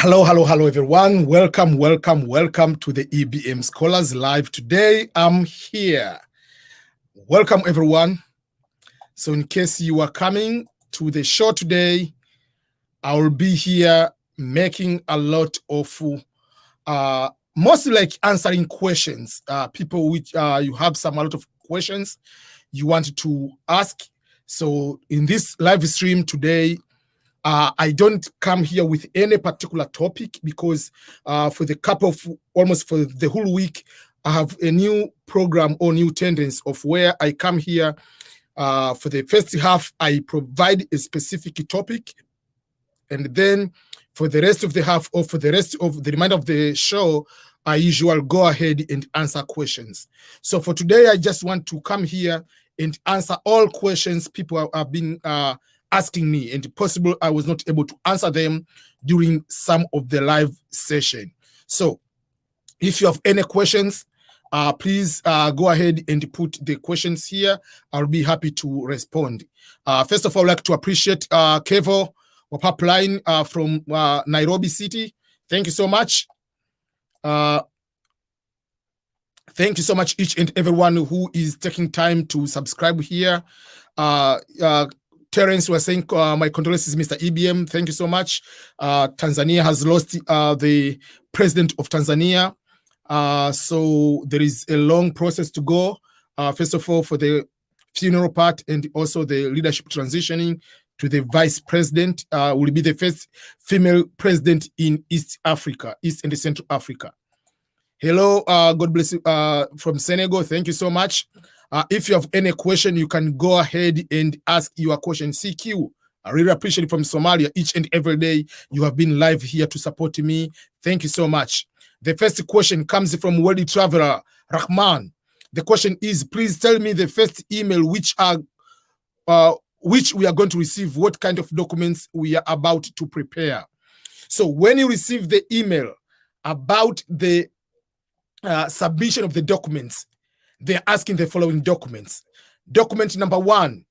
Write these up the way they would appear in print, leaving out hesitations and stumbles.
Hello, everyone. Welcome to the EBM Scholars Live. Today, I'm here. Welcome, everyone. So in case you are coming to the show today, I will be here making a lot of, mostly like answering questions. People which you have a lot of questions you want to ask. So in this live stream today, I don't come here with any particular topic because for almost for the whole week, I have a new program or new tendency of where I come here. For the first half, I provide a specific topic. And then for the rest of the half or for the rest of the remainder of the show, I usually go ahead and answer questions. So for today, I just want to come here and answer all questions people have been asking me, and possible I was not able to answer them during some of the live session. So if you have any questions, please go ahead and put the questions here. I'll be happy to respond. First of all, I'd like to appreciate Kevo Wapapline from Nairobi City. Thank you so much. Thank you so much, each and everyone who is taking time to subscribe here. Terence was saying, my condolences, Mr. EBM. Thank you so much. Tanzania has lost the president of Tanzania. So there is a long process to go. First of all, for the funeral part and also the leadership transitioning to the vice president, will be the first female president in East and Central Africa. Hello, God bless you from Senegal. Thank you so much. If you have any question, you can go ahead and ask your question. CQ, I really appreciate it, from Somalia. Each and every day you have been live here to support me. Thank you so much. The first question comes from World Traveler Rahman. The question is, please tell me the first email which we are going to receive, what kind of documents we are about to prepare. So when you receive the email about the submission of the documents, they're asking the following documents. Document number 1,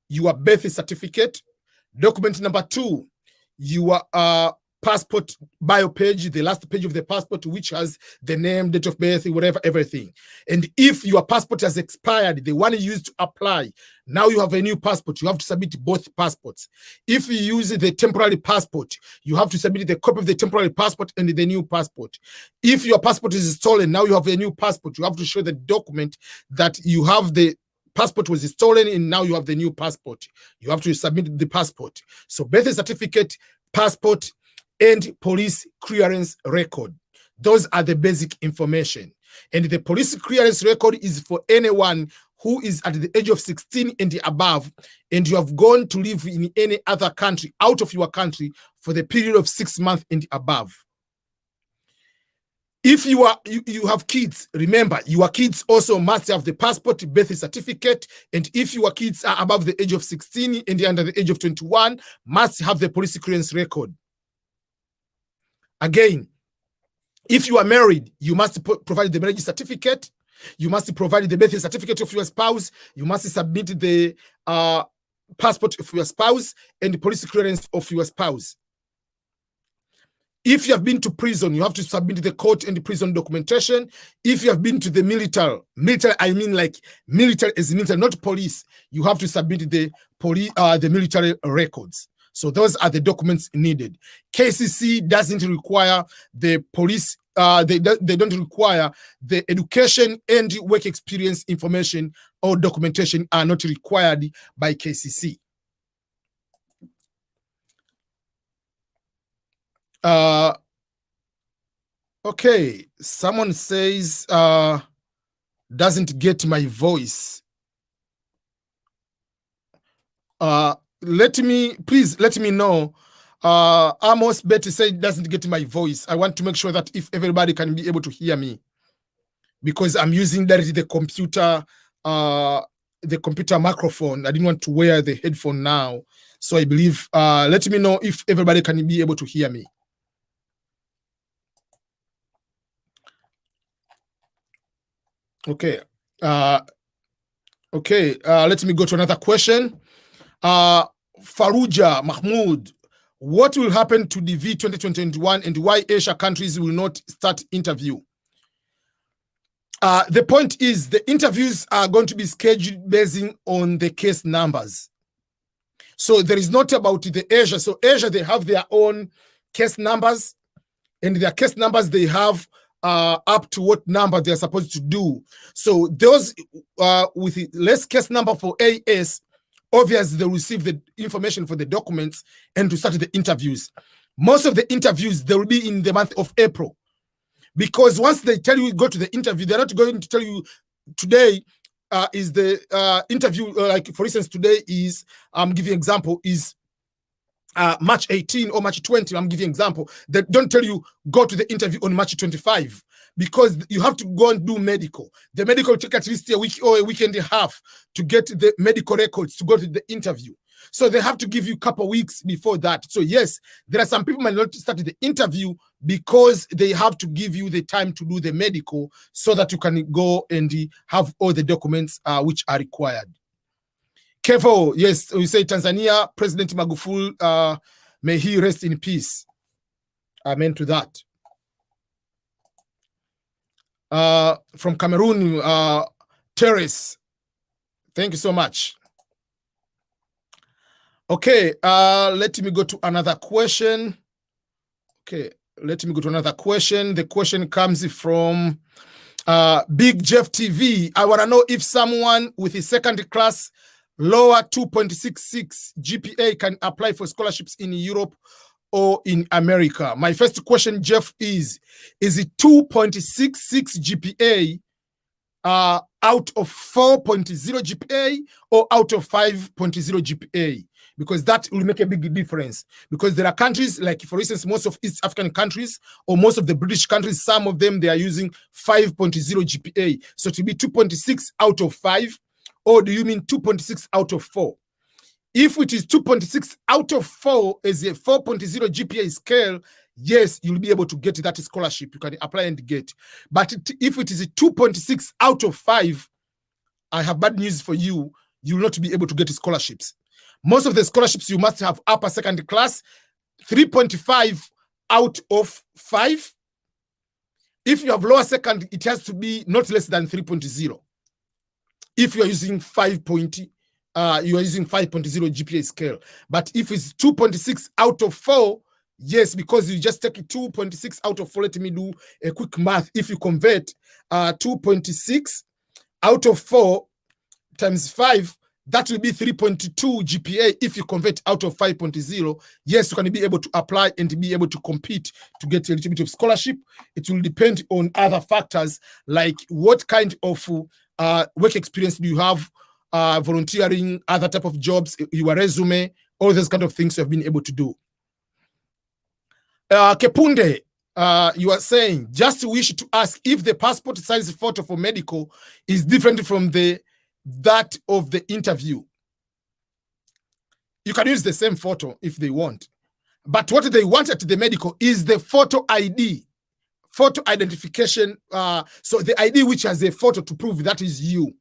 your birth certificate. Document number 2, your passport bio page, the last page of the passport, which has the name, date of birth, whatever, everything. And if your passport has expired, the one you used to apply, now you have a new passport, you have to submit both passports. If you use the temporary passport, you have to submit the copy of the temporary passport and the new passport. If your passport is stolen, now you have a new passport. You have to show the document that you have the passport was stolen and now you have the new passport. You have to submit the passport. So birth certificate, passport, and police clearance record. Those are the basic information. And the police clearance record is for anyone who is at the age of 16 and above, and you have gone to live in any other country, out of your country, for the period of 6 months and above. If you have kids, remember, your kids also must have the passport, birth certificate, and if your kids are above the age of 16 and under the age of 21, must have the police clearance record. Again, if you are married, you must provide the marriage certificate. You must provide the birth certificate of your spouse. You must submit the passport of your spouse and the police clearance of your spouse. If you have been to prison, you have to submit the court and the prison documentation. If you have been to the military, I mean like military is military, not police. You have to submit the military records. So those are the documents needed. KCC doesn't require the police, they don't require the education and work experience information or documentation are not required by KCC. Okay, someone says, doesn't get my voice. Please let me know. Amos Betty said doesn't get my voice. I want to make sure that if everybody can be able to hear me, because I'm using directly the computer microphone. I didn't want to wear the headphone now. So I believe, let me know if everybody can be able to hear me. Okay. Let me go to another question. Faruja Mahmoud, what will happen to DV 2021 and why Asia countries will not start interview. The point is the interviews are going to be scheduled based on the case numbers. So there is not about the Asia. So Asia, they have their own case numbers, and their case numbers, they have up to what number they're supposed to do. So those with less case number for AS, obviously they'll receive the information for the documents and to start the interviews. Most of the interviews, they will be in the month of April. Because once they tell you go to the interview, they're not going to tell you today is the interview, like for instance, today is, I'm giving you example, is March 18 or March 20, I'm giving example. They don't tell you go to the interview on March 25 because you have to go and do medical. The medical will take at least a week or a week and a half to get the medical records to go to the interview. So they have to give you a couple of weeks before that. So yes, there are some people might not start the interview because they have to give you the time to do the medical so that you can go and have all the documents which are required. Kevo, yes, we say Tanzania, President Magufuli, may he rest in peace. Amen to that. From Cameroon, Terrace, thank you so much. Okay, let me go to another question. Okay, let me go to another question. The question comes from Big Jeff TV. I want to know if someone with a second class lower 2.66 GPA can apply for scholarships in Europe or in America. My first question, Jeff, is it 2.66 GPA out of 4.0 GPA or out of 5.0 GPA? Because that will make a big difference. Because there are countries, like for instance, most of East African countries or most of the British countries, some of them, they are using 5.0 GPA. So to be 2.6 out of 5, or do you mean 2.6 out of 4? If it is 2.6 out of 4 as a 4.0 GPA scale, yes, you'll be able to get that scholarship. You can apply and get. But if it is a 2.6 out of 5, I have bad news for you. You will not be able to get scholarships. Most of the scholarships, you must have upper second class, 3.5 out of 5. If you have lower second, it has to be not less than 3.0. If you are using 5.0 GPA scale. But if it's 2.6 out of 4, yes, because you just take 2.6 out of 4. Let me do a quick math. If you convert 2.6 out of 4 times 5, that will be 3.2 GPA. If you convert out of 5.0, yes, you can be able to apply and be able to compete to get a little bit of scholarship. It will depend on other factors like what kind of work experience do you have, volunteering, other type of jobs, your resume, all those kind of things you have been able to do. Kepunde, you are saying, just wish to ask if the passport size photo for medical is different from that of the interview. You can use the same photo if they want. But what they want at the medical is the photo ID, photo identification. So the ID which has a photo to prove that is you.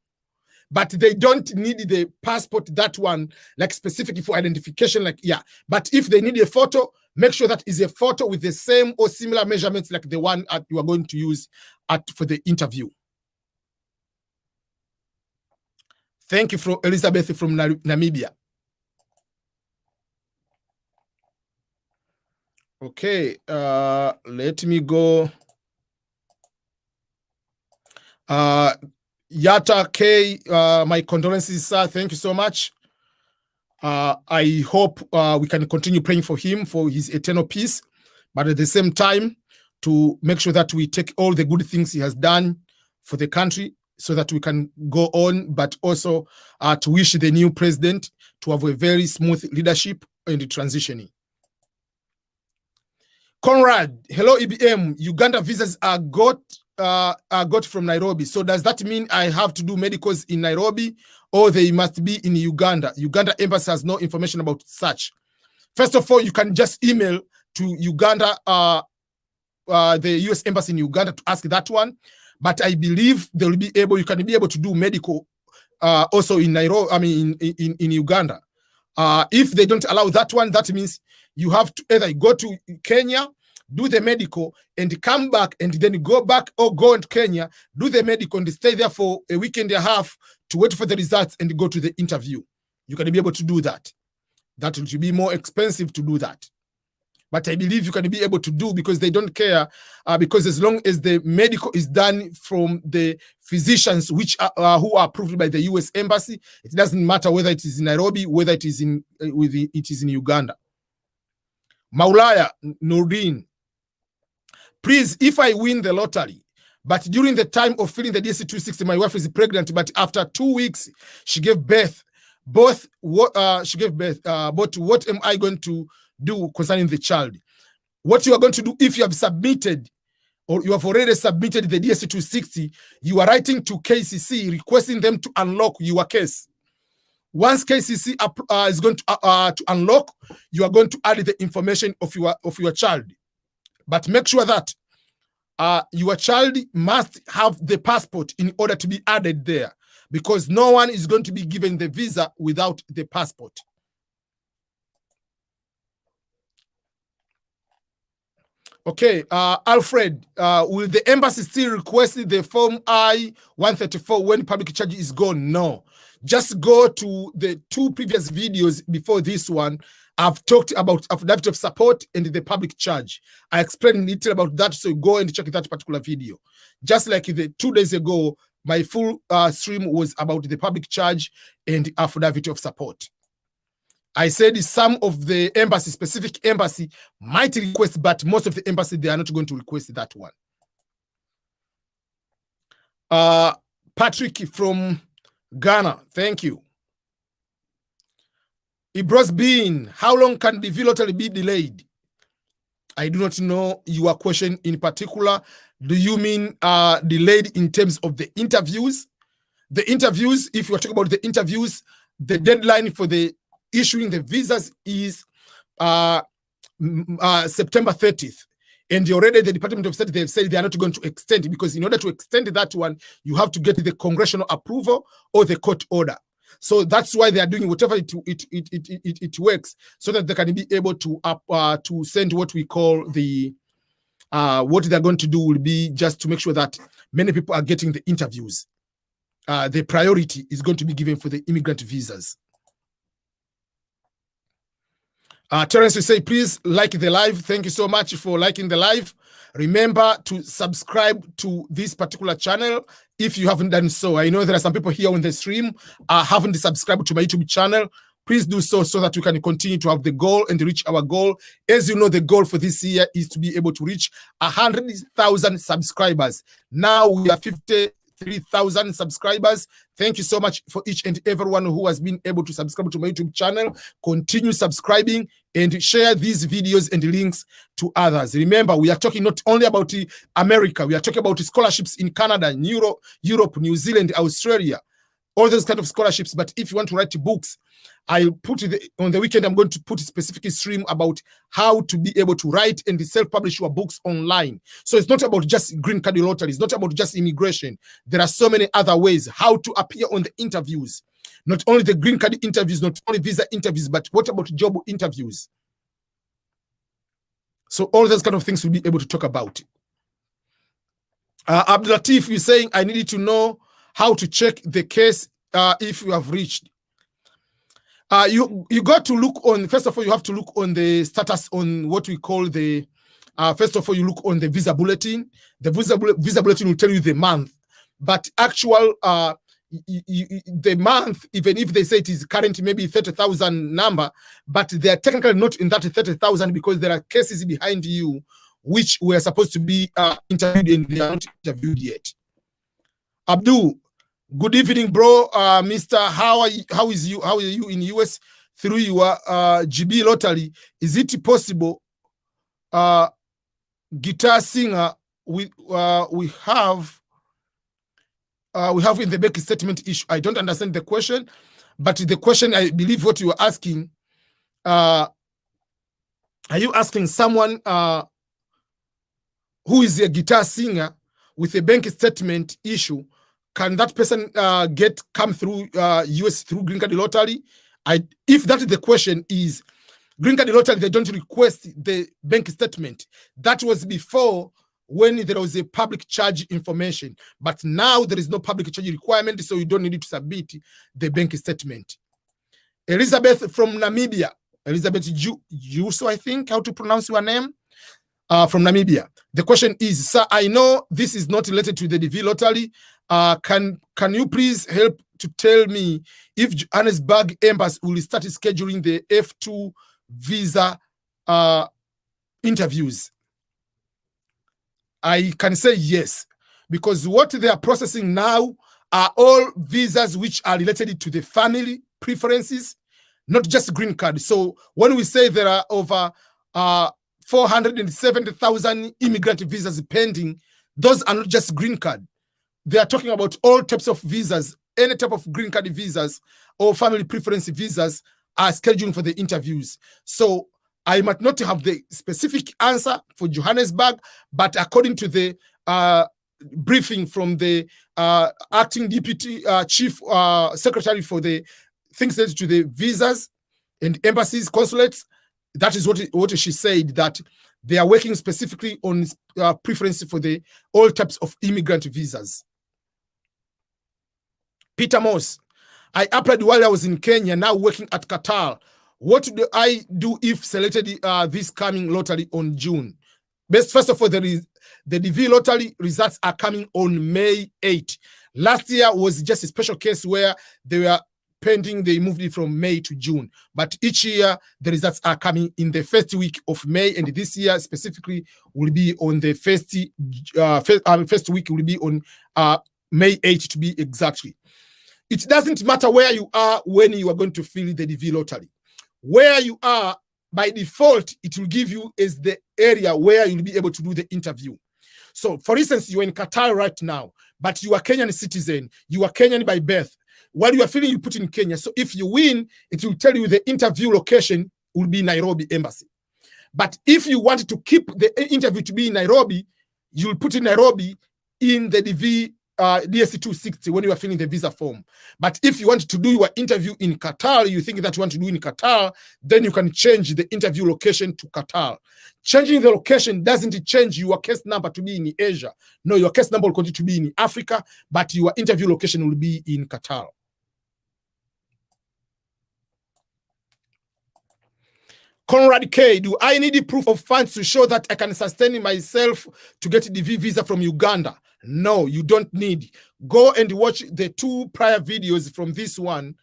But they don't need the passport, that one, like specifically for identification, like, yeah. But if they need a photo, make sure that is a photo with the same or similar measurements like the one you are going to use for the interview. Thank you, from Elizabeth from Namibia. Okay, let me go. Yata K, my condolences, sir. Thank you so much. I hope we can continue praying for him, for his eternal peace, but at the same time, to make sure that we take all the good things he has done for the country so that we can go on, but also to wish the new president to have a very smooth leadership in the transitioning. Conrad, hello EBM. Uganda visas are got from Nairobi. So does that mean I have to do medicals in Nairobi or they must be in Uganda? Uganda embassy has no information about such. First of all, you can just email to Uganda, the US embassy in Uganda to ask that one. But I believe they will be able, you can be able to do medical also in Nairobi, I mean in Uganda. If they don't allow that one, that means you have to either go to Kenya, do the medical, and come back, and then you go back or go into Kenya, do the medical, and stay there for a week and a half to wait for the results and go to the interview. You can be able to do that. That will be more expensive to do that. But I believe you can be able to do, because they don't care, because as long as the medical is done from the physicians who are approved by the US Embassy, it doesn't matter whether it is in Nairobi, whether it is in Uganda. Maulaya Nordin, please, if I win the lottery, but during the time of filling the DS-260, my wife is pregnant, but after 2 weeks she gave birth. But what am I going to do concerning the child? What you are going to do, if you have submitted, or you have already submitted the DS-260, you are writing to KCC requesting them to unlock your case. Once KCC is going to unlock, you are going to add the information of your child. But make sure that your child must have the passport in order to be added there, because no one is going to be given the visa without the passport. Okay, Alfred, will the embassy still request the form I-134 when public charge is gone? No. Just go to the 2 previous videos before this one. I've talked about affidavit of support and the public charge. I explained in detail about that, so go and check that particular video. Just like the 2 days ago, my full stream was about the public charge and affidavit of support. I said some of the embassy, specific embassy, might request, but most of the embassy, they are not going to request that one. Patrick from Ghana, thank you. Ibros Bean, how long can the V lottery be delayed? I do not know your question in particular. Do you mean delayed in terms of the interviews? The interviews, if you are talking about the interviews, the deadline for the issuing the visas is September 30th. And already the Department of State, they've said they are not going to extend it, because in order to extend that one, you have to get the congressional approval or the court order. So that's why they are doing whatever it works, so that they can be able to send what we call the what they're going to do will be just to make sure that many people are getting the interviews. The priority is going to be given for the immigrant visas. Terence will say, please like the live. Thank you so much for liking the live. Remember to subscribe to this particular channel if you haven't done so. I know there are some people here on the stream haven't subscribed to my YouTube channel. Please do so, so that we can continue to have the goal and reach our goal. As you know, the goal for this year is to be able to reach 100,000 subscribers. Now we are 53,000 subscribers. Thank you so much for each and everyone who has been able to subscribe to my YouTube channel. Continue subscribing and share these videos and links to others. Remember, we are talking not only about America, we are talking about scholarships in Canada, Europe, New Zealand, Australia, all those kind of scholarships. But if you want to write books, I'll put it on the weekend. I'm going to put a specific stream about how to be able to write and self-publish your books online. So it's not about just green card lottery. It's not about just immigration. There are so many other ways how to appear on the interviews. Not only the green card interviews, not only visa interviews, but what about job interviews? So all those kind of things we'll be able to talk about. Abdulatif is saying, I needed to know how to check the case if you have reached. You got to look on, first of all, you have to look on the status on what we call the, first of all, you look on the visa bulletin. The visa bulletin will tell you the month. But actual, the month, even if they say it is currently maybe 30,000 number, but they are technically not in that 30,000 because there are cases behind you which were supposed to be interviewed and they are not interviewed yet. Abdul, good evening, bro. Mr. How are you in US through your GB lottery? Is it possible guitar singer we have in the bank statement issue? I don't understand the question, but the question, I believe what you are asking, are you asking someone who is a guitar singer with a bank statement issue? Can that person come through US through green card lottery? If that is the question, is Green card lottery, they don't request the bank statement. That was before, when there was a public charge information. But now there is no public charge requirement, so you don't need to submit the bank statement. Elizabeth from Namibia. Elizabeth Juso, I think, how to pronounce your name, from Namibia. The question is, sir, I know this is not related to the DV lottery. Can you please help to tell me if Johannesburg Embassy will start scheduling the F2 visa interviews? I can say yes, because what they are processing now are all visas which are related to the family preferences, not just green card. So when we say there are over 470,000 immigrant visas pending, those are not just green card. They are talking about all types of visas. Any type of green card visas or family preference visas are scheduling for the interviews. So I might not have the specific answer for Johannesburg, but according to the briefing from the acting deputy chief secretary for the things related to the visas and embassies, consulates, that is what she said, that they are working specifically on preference for the all types of immigrant visas. Peter Moss, I applied while I was in Kenya, now working at Qatar. What do I do if selected this coming lottery on June? First of all, the DV lottery results are coming on May 8. Last year was just a special case where they were pending, they moved it from May to June. But each year, the results are coming in the first week of May, and this year specifically will be on the first week, will be on May 8 to be exactly. It doesn't matter where you are when you are going to fill the DV lottery. Where you are, by default, it will give you as the area where you'll be able to do the interview. So, for instance, you're in Qatar right now, but you are Kenyan citizen, you are Kenyan by birth. While you are filling, you put in Kenya. So if you win, it will tell you the interview location will be Nairobi Embassy. But if you want to keep the interview to be in Nairobi, you'll put in Nairobi in the DV DSC 260 when you are filling the visa form. But if you want to do your interview in Qatar, you think that you want to do in Qatar, then you can change the interview location to Qatar. Changing the location doesn't change your case number to be in Asia. No, your case number will continue to be in Africa, but your interview location will be in Qatar. Conrad K, do I need a proof of funds to show that I can sustain myself to get a DV visa from Uganda? No, you don't need. Go and watch the 2 prior videos from this one,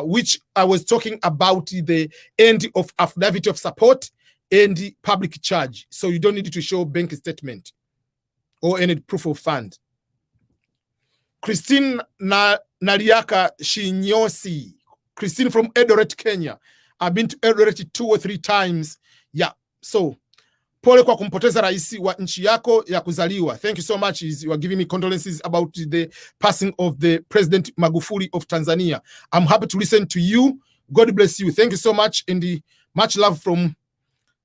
which I was talking about the end of affidavit of support and the public charge. So you don't need to show bank statement or any proof of fund. Christine Naliaka Shinyosi, Christine from Eldoret, Kenya. I've been to Eldoret 2 or 3 times. Yeah, so pole kwa kumpoteza rais wa nchi yako ya kuzaliwa. Thank you so much. You are giving me condolences about the passing of the President Magufuli of Tanzania. I'm happy to listen to you. God bless you. Thank you so much, and much love from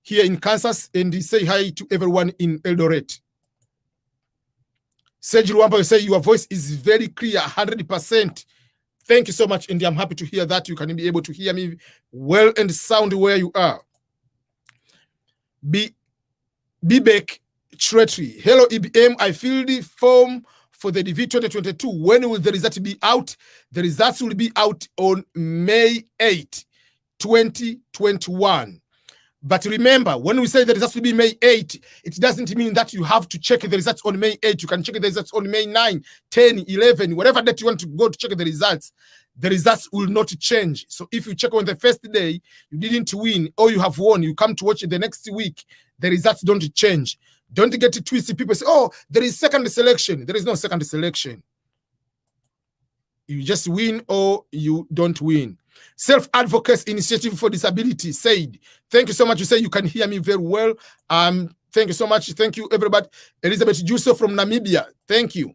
here in Kansas, and say hi to everyone in Eldoret. Sergio Luamba, you say your voice is very clear, 100%. Thank you so much, and I'm happy to hear that. You can be able to hear me well and sound where you are. Bibek Tretri. Hello, EBM. I filled the form for the DV 2022. When will the result be out? The results will be out on May 8, 2021. But remember, when we say the results will be May 8, it doesn't mean that you have to check the results on May 8. You can check the results on May 9, 10, 11, whatever date you want to go to check the results will not change. So if you check on the first day, you didn't win, or you have won, you come to watch it the next week, the results don't change. Don't get it twisted. People say, oh, there is second selection. There is no second selection. You just win or you don't win. Self-Advocacy Initiative for Disability said, thank you so much. You say you can hear me very well. Thank you so much. Thank you, everybody. Elizabeth Juso from Namibia, thank you.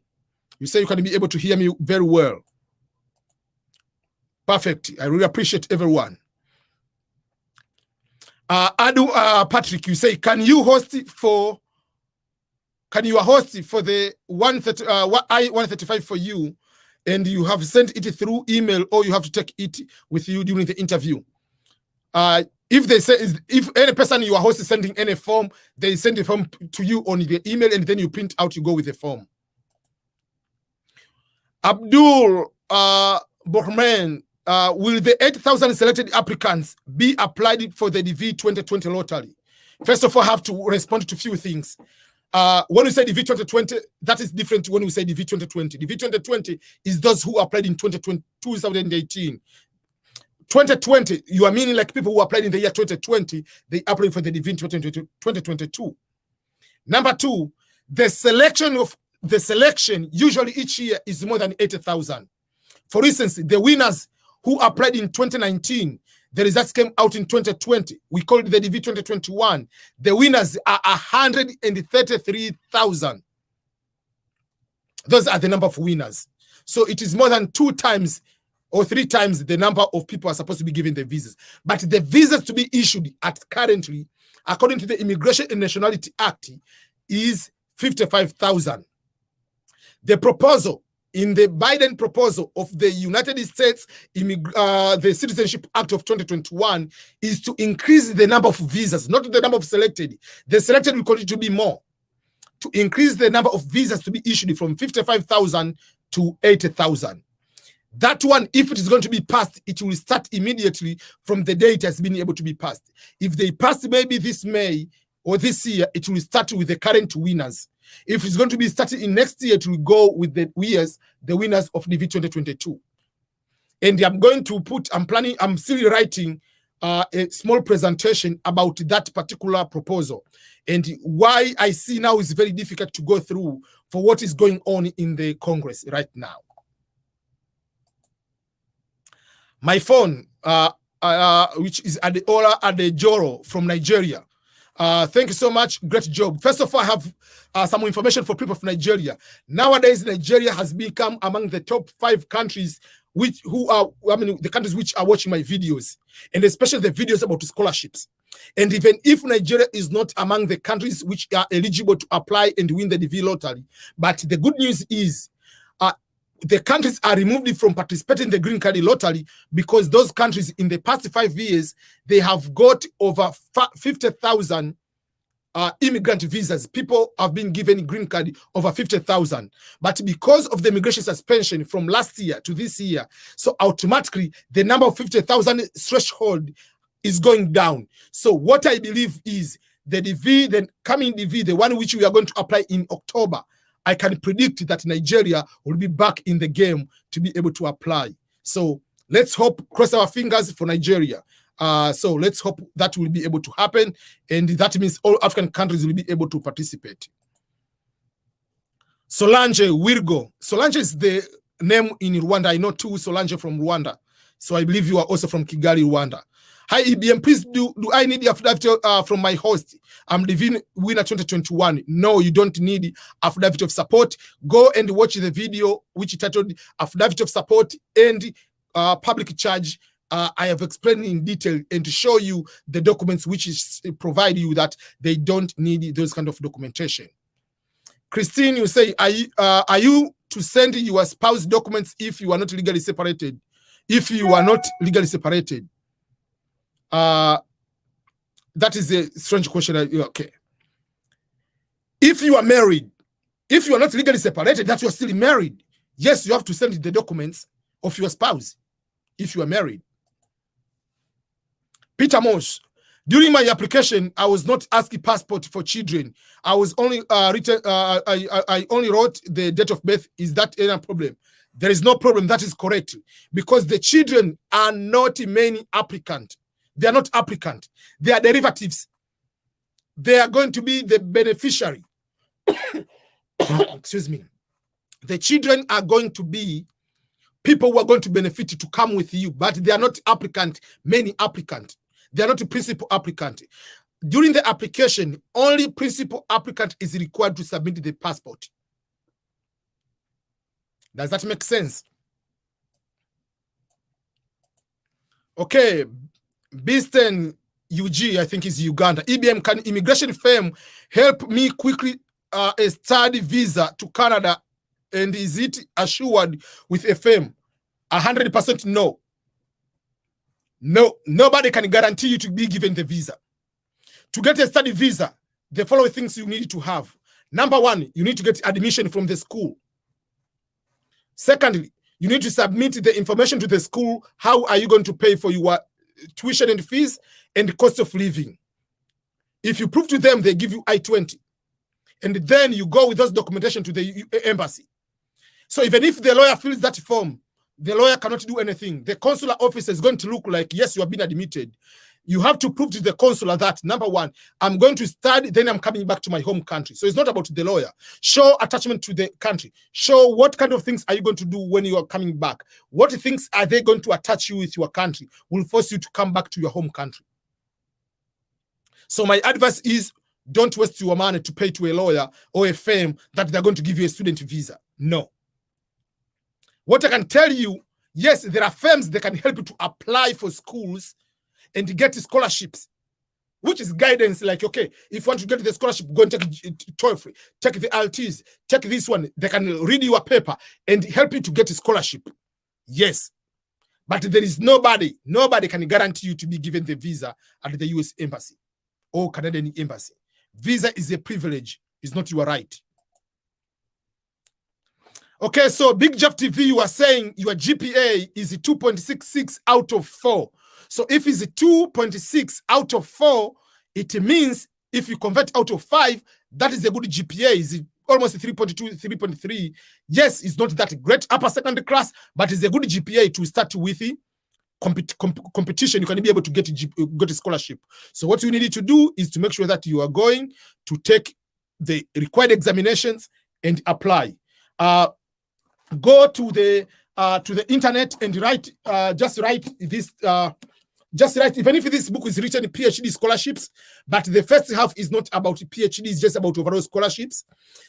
You say you can be able to hear me very well. Perfect. I really appreciate everyone. Adu Patrick, you say, can you host for the I-135 for you? And you have sent it through email, or you have to take it with you during the interview. If they say, if any person your host is sending any form, they send the form to you on the email, and then you print out, you go with the form. Abdul Bohman, will the 8,000 selected applicants be applied for the DV 2020 lottery? First of all, I have to respond to a few things. When we say DV 2020, that is different when we say DV 2020. DV 2020 is those who applied in 2018. 2020, you are meaning like people who applied in the year 2020, they applied for the DV in 2022. Number two, the selection usually each year is more than 80,000. For instance, the winners who applied in 2019, the results came out in 2020. We call it the DV 2021. The winners are 133,000. Those are the number of winners. So it is more than 2 times or 3 times the number of people are supposed to be given the visas. But the visas to be issued at currently, according to the Immigration and Nationality Act, is 55,000. The proposal in the Biden proposal of the United States, the Citizenship Act of 2021, is to increase the number of visas, not the number of selected. The selected will continue to be more. To increase the number of visas to be issued from 55,000 to 80,000. That one, if it is going to be passed, it will start immediately from the day it has been able to be passed. If they pass maybe this May or this year, it will start with the current winners. If it's going to be started in next year, it will go with the winners of DV 2022. And I'm still writing a small presentation about that particular proposal and why I see now is very difficult to go through for what is going on in the Congress right now. My phone, which is Adeola Adejoro from Nigeria. Thank you so much. Great job. First of all, I have some information for people of Nigeria. Nowadays, Nigeria has become among the top 5 countries the countries which are watching my videos, and especially the videos about scholarships. And even if Nigeria is not among the countries which are eligible to apply and win the DV lottery, but the good news is the countries are removed from participating in the green card lottery because those countries in the past 5 years, they have got over 50,000 immigrant visas. People have been given green card over 50,000. But because of the immigration suspension from last year to this year, so automatically the number of 50,000 threshold is going down. So what I believe is the DV, the coming DV, the one which we are going to apply in October, I can predict that Nigeria will be back in the game to be able to apply. So let's hope, cross our fingers for Nigeria. So let's hope that will be able to happen. And that means all African countries will be able to participate. Solange Wirgo. Solange is the name in Rwanda. I know 2 Solange from Rwanda. So I believe you are also from Kigali, Rwanda. Hi, EBM, please, do I need the affidavit from my host? I'm DV winner 2021. No, you don't need affidavit of support. Go and watch the video which is titled Affidavit of Support and Public Charge. I have explained in detail and to show you the documents which is provide you that they don't need those kind of documentation. Christine, you say, are you to send your spouse documents if you are not legally separated? If you are not legally separated. That is a strange question. Okay. If you are married, if you are not legally separated, that you are still married, yes, you have to send the documents of your spouse if you are married. Peter Moss, during my application, I was not asking passport for children. I was only I only wrote the date of birth. Is that any problem? There is no problem. That is correct because the children are not main applicant. They are not applicant. They are derivatives. They are going to be the beneficiary. Excuse me. The children are going to be people who are going to benefit to come with you, but they are not applicant, many applicant. They are not a principal applicant. During the application, only principal applicant is required to submit the passport. Does that make sense? Okay. Beeston UG, I think is Uganda. EBM, can immigration firm help me quickly a study visa to Canada? And is it assured with a firm? 100% no. No, nobody can guarantee you to be given the visa. To get a study visa, the following things you need to have. Number one, you need to get admission from the school. Secondly, you need to submit the information to the school. How are you going to pay for your tuition and fees and the cost of living? If you prove to them, they give you I-20. And then you go with those documentation to the embassy. So even if the lawyer fills that form, the lawyer cannot do anything. The consular officer is going to look like, yes, you have been admitted. You have to prove to the consular that, number one, I'm going to study, then I'm coming back to my home country. So it's not about the lawyer. Show attachment to the country. Show what kind of things are you going to do when you are coming back. What things are they going to attach you with your country, will force you to come back to your home country. So my advice is, don't waste your money to pay to a lawyer or a firm that they're going to give you a student visa. No. What I can tell you, yes, there are firms that can help you to apply for schools and get scholarships, which is guidance like, okay, if you want to get the scholarship, go and take TOEFL, take the LTs, take this one. They can read your paper and help you to get a scholarship. Yes. But there is nobody can guarantee you to be given the visa at the US Embassy or Canadian Embassy. Visa is a privilege. It's not your right. Okay, so Big Jeff TV, you are saying your GPA is 2.66 out of 4. So if it's 2.6 out of 4, it means if you convert out of 5, that is a good GPA. Is almost 3.2, 3.3. Yes, it's not that great upper secondary class, but it's a good GPA to start with competition. You can be able to get a scholarship. So what you need to do is to make sure that you are going to take the required examinations and apply. Go to the internet and write. Just write this. Just write. Even if this book is written PhD scholarships, but the first half is not about PhD. It's just about overall scholarships.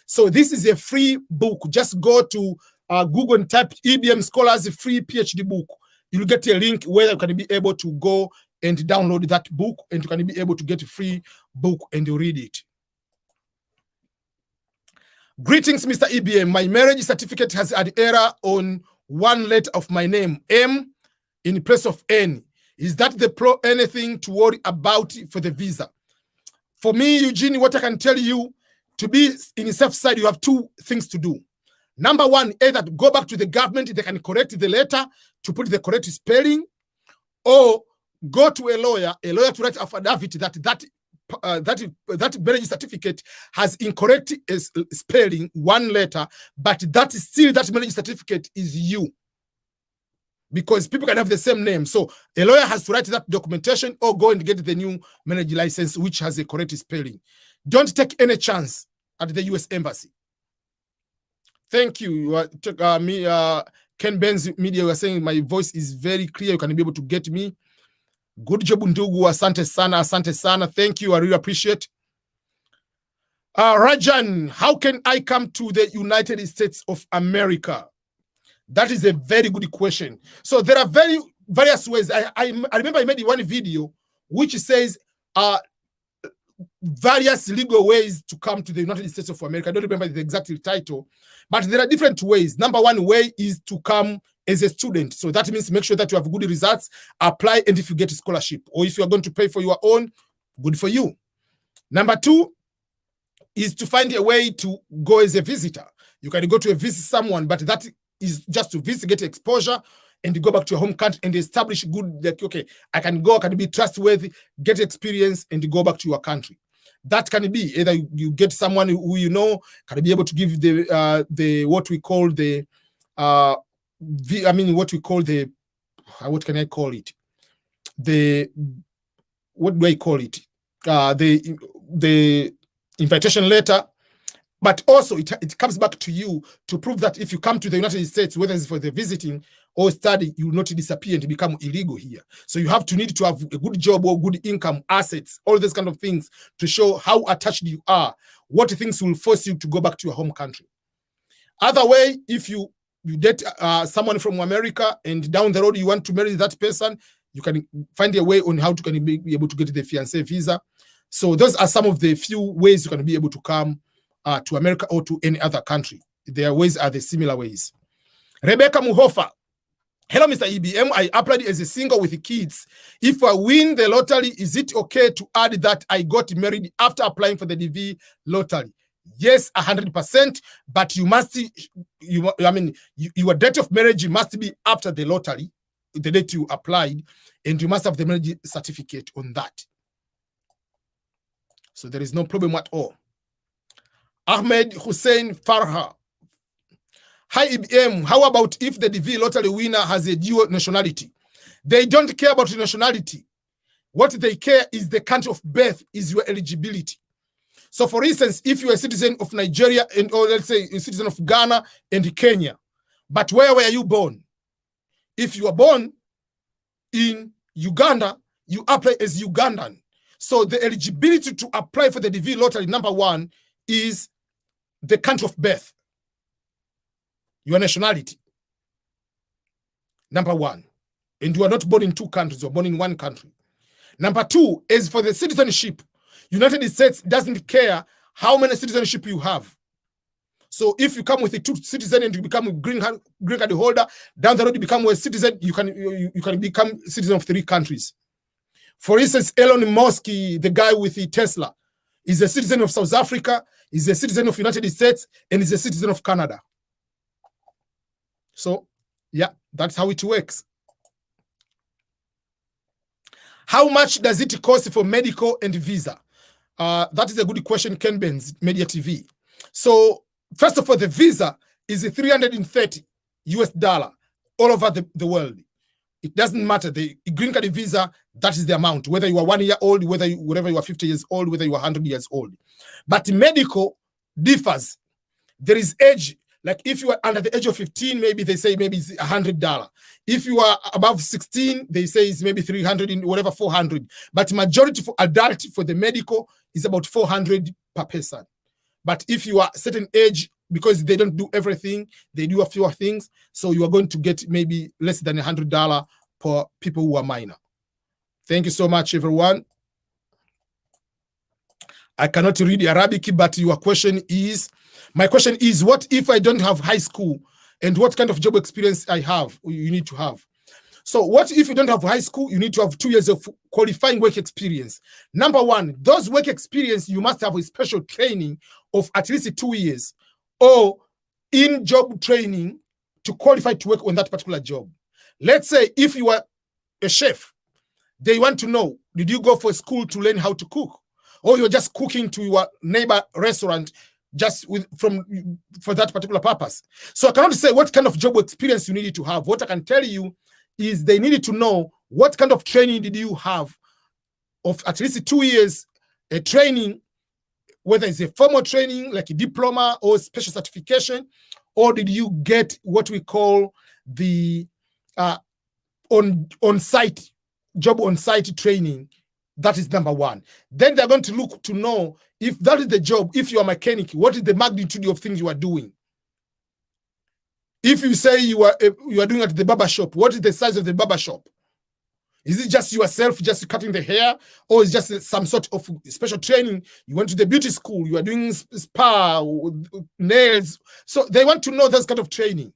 So this is a free book. Just go to Google and type EBM Scholars free PhD book. You'll get a link where you can be able to go and download that book, and you can be able to get a free book and read it. Greetings, Mr. EBM. My marriage certificate has an error on one letter of my name, M in place of N. Is that anything to worry about for the visa? For me, Eugene, what I can tell you, to be in the safe side, you have two things to do. Number one, either go back to the government, they can correct the letter to put the correct spelling, or go to a lawyer to write affidavit that marriage certificate has incorrect spelling, one letter, but that marriage certificate is you. Because people can have the same name. So a lawyer has to write that documentation or go and get the new marriage license, which has a correct spelling. Don't take any chance at the US Embassy. Thank you. Ken Benz Media was saying my voice is very clear. You can be able to get me. Good job, Ndugu. Asante sana, asante sana. Thank you. I really appreciate. Rajan, how can I come to the United States of America? That is a very good question. So there are various ways. I remember I made one video which says various legal ways to come to the United States of America. I don't remember the exact title, but there are different ways. Number one way is to come as a student. So that means make sure that you have good results, apply, and if you get a scholarship, or if you are going to pay for your own, good for you. Number two is to find a way to go as a visitor. You can go to visit someone, but that is just to visit, get exposure, and go back to your home country and establish good, like, okay, I can go, I can be trustworthy, get experience, and go back to your country. That can be either you get someone who you know can be able to give the what we call the what can I call it? What do I call it? The invitation letter. But also it comes back to you to prove that if you come to the United States, whether it's for the visiting or study, you will not disappear and become illegal here. So you need to have a good job or good income, assets, all those kind of things to show how attached you are, what things will force you to go back to your home country. Other way, if you date someone from America and down the road you want to marry that person, you can find a way on how to be able to get the fiancé visa. So those are some of the few ways you can be able to come to America or to any other country. Their ways are the similar ways. Rebecca Muhofa, Hello, Mr. EBM. I applied as a single with kids. If I win the lottery, is it okay to add that I got married after applying for the DV lottery? Yes, 100%. But you must, your date of marriage must be after the lottery, the date you applied, and you must have the marriage certificate on that. So there is no problem at all. Ahmed Hussein Farha. Hi, EBM. How about if the DV lottery winner has a dual nationality? They don't care about nationality. What they care is the country of birth, is your eligibility. So, for instance, if you're a citizen of Nigeria, or let's say a citizen of Ghana and Kenya, but where were you born? If you are born in Uganda, you apply as Ugandan. So the eligibility to apply for the DV lottery, number one, is the country of birth, your nationality, number one. And you are not born in two countries, you are born in one country. Number two, is for the citizenship. United States doesn't care how many citizenship you have. So if you come with a two citizen and you become a green card holder, down the road you become a citizen, you can become citizen of 3 countries. For instance, Elon Musk, the guy with the Tesla, is a citizen of South Africa, is a citizen of United States, and is a citizen of Canada. So, yeah, that's how it works. How much does it cost for medical and visa? That is a good question, Ken Benz, Media TV. So, first of all, the visa is $330 all over the world. It doesn't matter. The green card visa, that is the amount, whether you are 1 year old, whether you are 50 years old, whether you are 100 years old. But medical differs. There is age. Like if you are under the age of 15, maybe they say maybe it's $100. If you are above 16, they say it's maybe 300 and whatever, 400. But majority for adult for the medical is about 400 per person. But if you are certain age, because they don't do everything, they do a few things, so you are going to get maybe less than $100 per people who are minor. Thank you so much, everyone. I cannot read Arabic, but your question is, my question is, what if I don't have high school, and what kind of job experience I have, you need to have? So what if you don't have high school? You need to have 2 years of qualifying work experience. Number one, those work experience, you must have a special training of at least 2 years or in-job training to qualify to work on that particular job. Let's say if you are a chef, they want to know, did you go for school to learn how to cook? Or you're just cooking to your neighbor restaurant just for that particular purpose. So I cannot say what kind of job experience you need to have. What I can tell you is they needed to know what kind of training did you have of at least 2 years training, whether it's a formal training like a diploma or special certification, or did you get what we call the on-site job on-site training. That is number one. Then they're going to look to know if that is the job. If you are a mechanic, what is the magnitude of things you are doing? If you say you are doing at the barber shop, what is the size of the barber shop? Is it just yourself just cutting the hair, or is just some sort of special training? You went to the beauty school, you are doing spa, nails. So they want to know this kind of training.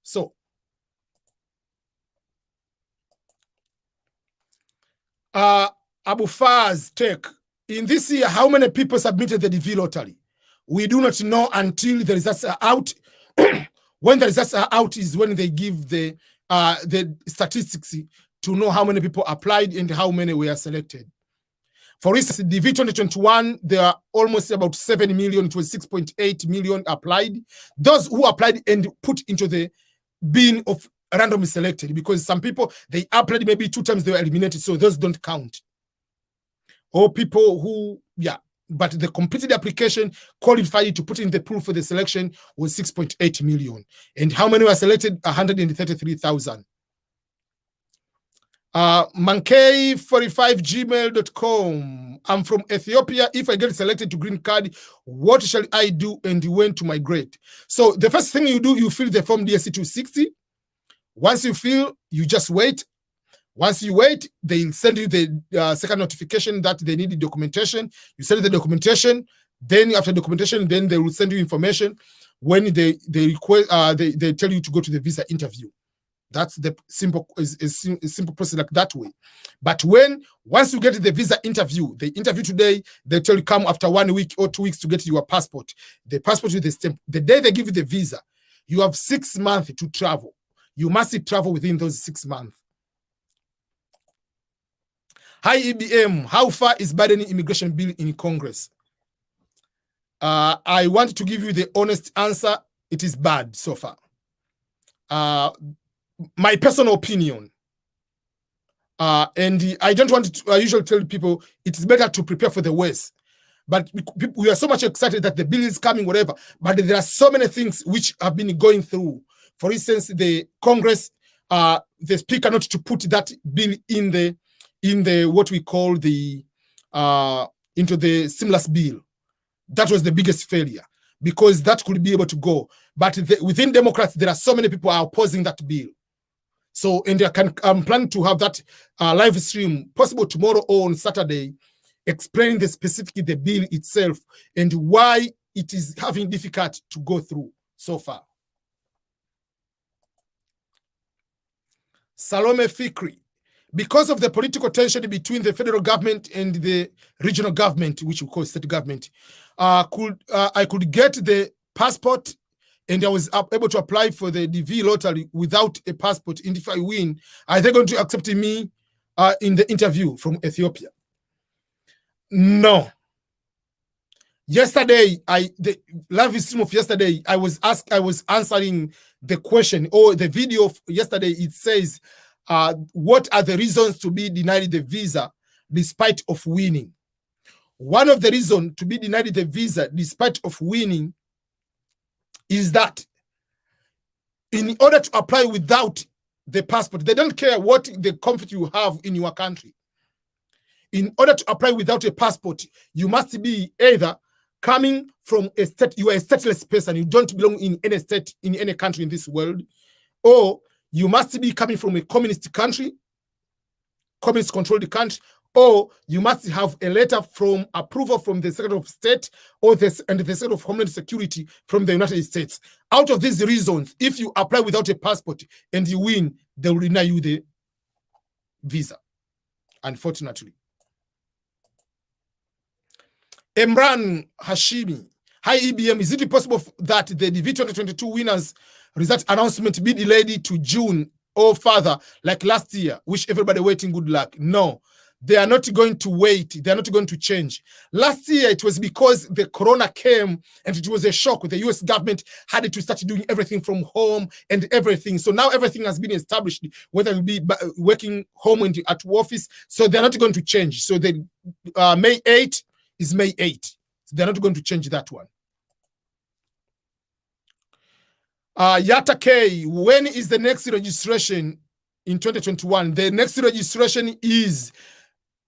So Abu Faz Tech, in this year, how many people submitted the DV lottery? We do not know until the results are out. When the results are out is when they give the statistics to know how many people applied and how many were selected. For instance, DV 2021, there are almost about 7 million. It was 6.8 million applied. Those who applied and put into the bin of randomly selected, because some people, they applied maybe 2 times, they were eliminated, so those don't count. Or people who, but the completed application qualified to put in the pool for the selection was 6.8 million. And how many were selected? 133,000. Mankey45gmail.com. I'm from Ethiopia. If I get selected to green card, what shall I do and when to migrate? So the first thing you do, you fill the form DSC 260. Once you fill, you just wait. Once you wait, they'll send you the second notification that they need the documentation. You send the documentation. Then after documentation, then they will send you information when they request. They tell you to go to the visa interview. That's the simple process like that way. But once you get the visa interview, the interview today, they tell you come after 1 week or 2 weeks to get your passport. The passport with the stamp. The day they give you the visa, you have 6 months to travel. You must travel within those 6 months. Hi EBM, how far is Biden immigration bill in Congress? I want to give you the honest answer. It is bad so far. My personal opinion, and I don't want to, I usually tell people it is better to prepare for the worst. But we are so much excited that the bill is coming, whatever. But there are so many things which have been going through. For instance, the Congress, the speaker not to put that bill in the what we call the into the stimulus bill. That was the biggest failure, because that could be able to go. But within Democrats, there are so many people are opposing that bill. So, and I'm planning to have that live stream possible tomorrow or on Saturday, explaining specifically the bill itself and why it is having difficult to go through so far. Salome Fikri. Because of the political tension between the federal government and the regional government, which we call state government, I could get the passport, and I was able to apply for the DV lottery without a passport. And if I win, are they going to accept me in the interview from Ethiopia? No. Yesterday, the live stream of yesterday, I was answering the question, or the video of yesterday. It says, what are the reasons to be denied the visa despite of winning? One of the reasons to be denied the visa despite of winning is that in order to apply without the passport, they don't care what the comfort you have in your country. In order to apply without a passport, you must be either coming from a state, you are a stateless person, you don't belong in any state, in any country in this world, or you must be coming from a communist country, communist-controlled country, or you must have a letter from approval from the Secretary of State or the Secretary of Homeland Security from the United States. Out of these reasons, if you apply without a passport and you win, they will deny you the visa, unfortunately. Imran Hashimi. Hi EBM, is it possible that the DV 2022 winners result announcement be delayed to June or further, like last year? Wish everybody waiting good luck. No, they are not going to wait. They are not going to change. Last year, it was because the corona came and it was a shock. The US government had to start doing everything from home and everything. So now everything has been established, whether it be working home and at office. So they're not going to change. So the May 8 is May 8. So they're not going to change that one. Yata K, when is the next registration in 2021? The next registration is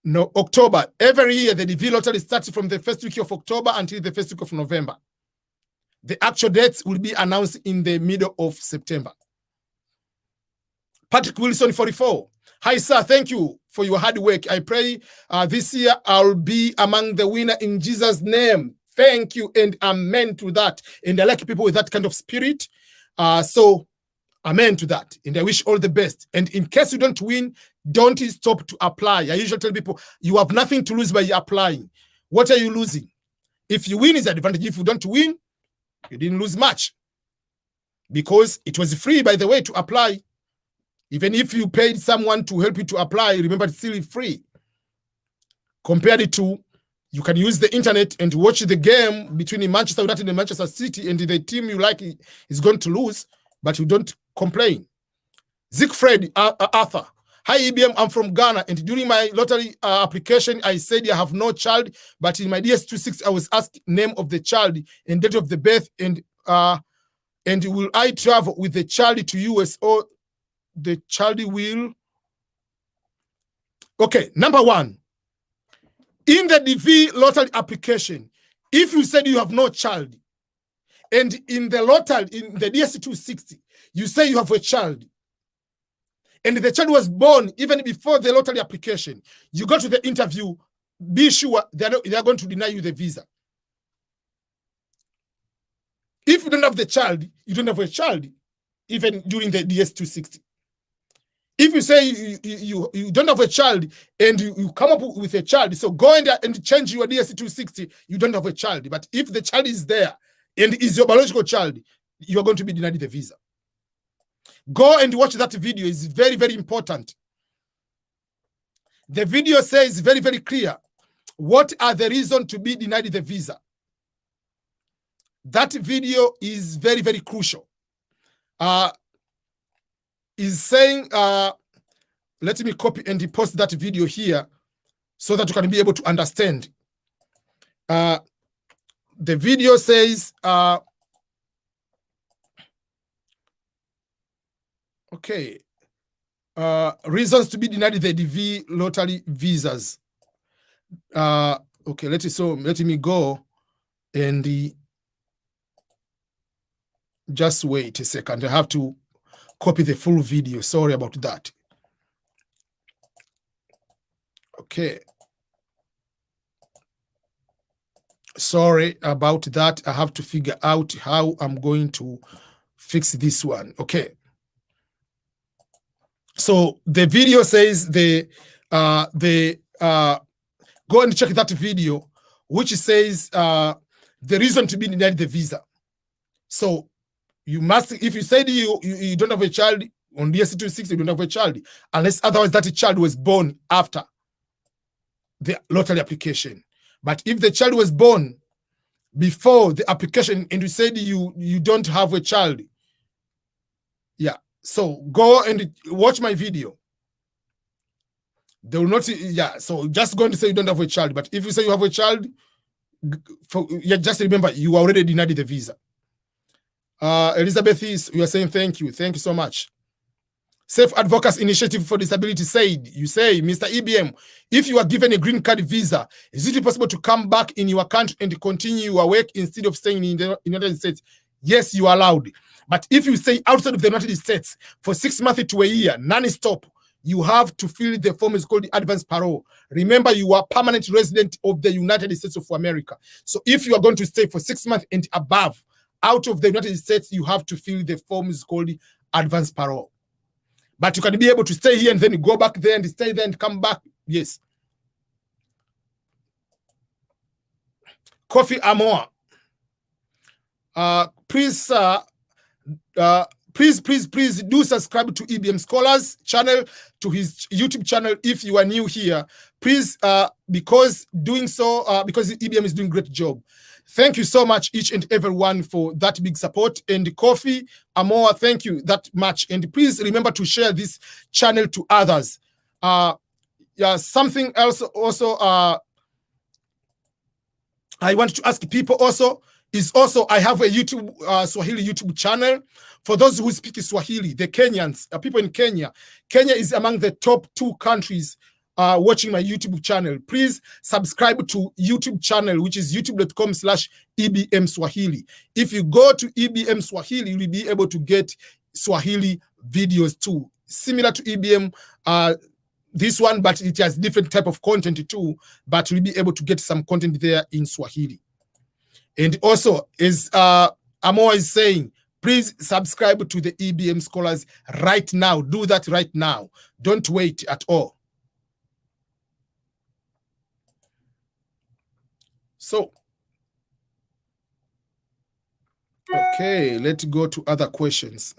October. Every year, the DV lottery starts from the first week of October until the first week of November. The actual dates will be announced in the middle of September. Patrick Wilson, 44. Hi, sir. Thank you for your hard work. I pray this year I'll be among the winner in Jesus' name. Thank you, and amen to that. And I like people with that kind of spirit. So amen to that. And I wish all the best. And in case you don't win, don't stop to apply. I usually tell people, you have nothing to lose by applying. What are you losing? If you win, is an advantage. If you don't win, you didn't lose much. Because it was free, by the way, to apply. Even if you paid someone to help you to apply, remember it's still free. Compared to, you can use the internet and watch the game between Manchester United and Manchester City, and the team you like is going to lose, but you don't complain. Siegfried Arthur. Hi, EBM, I'm from Ghana, and during my lottery application, I said I have no child, but in my DS26, I was asked name of the child and date of the birth, and will I travel with the child to US, or the child will? Okay, number one, in the DV lottery application, if you said you have no child, and in the lottery, in the DS260, you say you have a child, and the child was born even before the lottery application, you go to the interview, be sure they are going to deny you the visa. If you don't have the child, you don't have a child, even during the DS260. If you say you don't have a child and you come up with a child, so go in there and change your DSC 260, you don't have a child. But if the child is there and is your biological child, you're going to be denied the visa. Go and watch that video. It's very, very important. The video says very, very clear what are the reasons to be denied the visa. That video is very, very crucial. Is saying, let me copy and post that video here so that you can be able to understand. The video says, okay, reasons to be denied the DV lottery visas. Okay, let me go and just wait a second. I have to copy the full video. Sorry about that. Okay. Sorry about that. I have to figure out how I'm going to fix this one. Okay. So the video says go and check that video, which says the reason to be denied the visa. So you must, if you said you don't have a child on DSC 260, you don't have a child, unless otherwise that child was born after the lottery application. But if the child was born before the application and you said you don't have a child, yeah. So go and watch my video. They will not, yeah. So just going to say you don't have a child. But if you say you have a child, just remember you already denied the visa. Elizabeth, you are saying thank you. Thank you so much. Safe Advocates Initiative for Disability said, you say, Mr. EBM, if you are given a green card visa, is it possible to come back in your country and continue your work instead of staying in the United States? Yes, you are allowed. But if you stay outside of the United States for 6 months to a year, non-stop, you have to fill the form. It's called the advance parole. Remember, you are permanent resident of the United States of America. So if you are going to stay for 6 months and above out of the United States, you have to fill the form. It's called the advance parole. But you can be able to stay here and then you go back there and stay there and come back. Yes. Kofi Amoa. Please do subscribe to EBM Scholars channel, to his YouTube channel if you are new here. Please, because doing so, because EBM is doing a great job. Thank you so much, each and everyone, for that big support. And Kofi Amoa, thank you that much. And please remember to share this channel to others. Yeah, something else also I want to ask people also is also I have a YouTube Swahili YouTube channel for those who speak Swahili. The Kenyans, people in Kenya. Kenya is among the top 2 countries watching my YouTube channel. Please subscribe to YouTube channel, which is youtube.com/EBM Swahili. If you go to EBM Swahili, you'll be able to get Swahili videos too, similar to EBM this one, but it has different type of content too, but you'll be able to get some content there in Swahili. And also, as Amoa is saying, please subscribe to the EBM Scholars right now. Do that right now. Don't wait at all. So, okay, let's go to other questions.